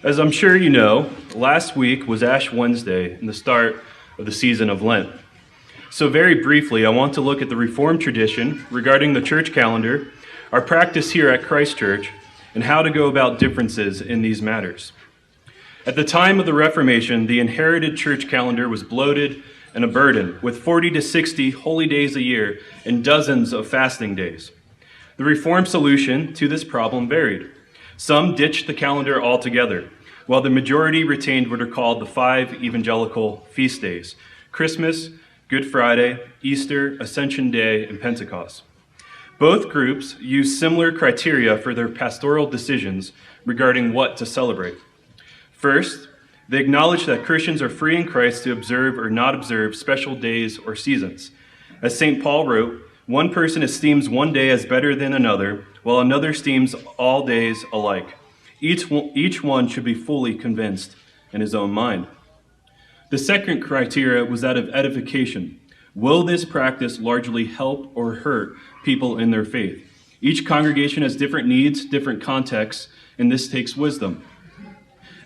As I'm sure you know, last week was Ash Wednesday and the start of the season of Lent. So very briefly, I want to look at the Reformed tradition regarding the church calendar, our practice here at Christ Church, and how to go about differences in these matters. At the time of the Reformation, the inherited church calendar was bloated and a burden, with 40 to 60 holy days a year and dozens of fasting days. The Reformed solution to this problem varied. Some ditched the calendar altogether, while the majority retained what are called the 5 evangelical feast days: Christmas, Good Friday, Easter, Ascension Day, and Pentecost. Both groups used similar criteria for their pastoral decisions regarding what to celebrate. First, they acknowledged that Christians are free in Christ to observe or not observe special days or seasons. As St. Paul wrote, one person esteems one day as better than another, while another esteems all days alike. Each one should be fully convinced in his own mind. The second criteria was that of edification. Will this practice largely help or hurt people in their faith? Each congregation has different needs, different contexts, and this takes wisdom.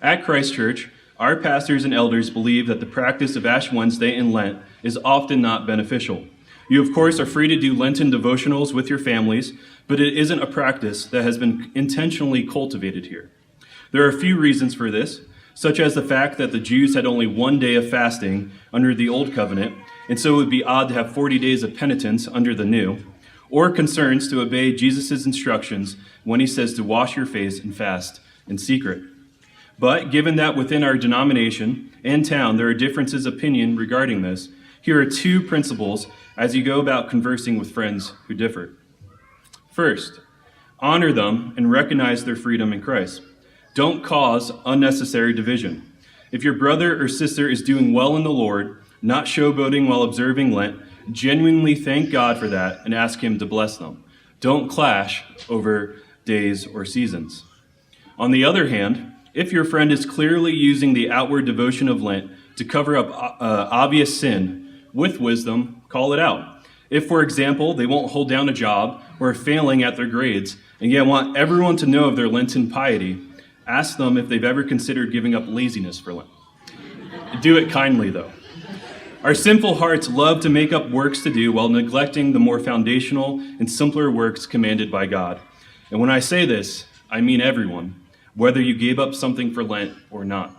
At Christ Church, our pastors and elders believe that the practice of Ash Wednesday and Lent is often not beneficial. You, of course, are free to do Lenten devotionals with your families, but it isn't a practice that has been intentionally cultivated here. There are a few reasons for this, such as the fact that the Jews had only one day of fasting under the Old Covenant, and so it would be odd to have 40 days of penitence under the New, or concerns to obey Jesus' instructions when he says to wash your face and fast in secret. But given that within our denomination and town there are differences of opinion regarding this, here are 2 principles as you go about conversing with friends who differ. First, honor them and recognize their freedom in Christ. Don't cause unnecessary division. If your brother or sister is doing well in the Lord, not showboating while observing Lent, genuinely thank God for that and ask Him to bless them. Don't clash over days or seasons. On the other hand, if your friend is clearly using the outward devotion of Lent to cover up obvious sin, with wisdom, call it out. If, for example, they won't hold down a job or are failing at their grades, and yet want everyone to know of their Lenten piety, ask them if they've ever considered giving up laziness for Lent. Do it kindly, though. Our sinful hearts love to make up works to do while neglecting the more foundational and simpler works commanded by God. And when I say this, I mean everyone, whether you gave up something for Lent or not.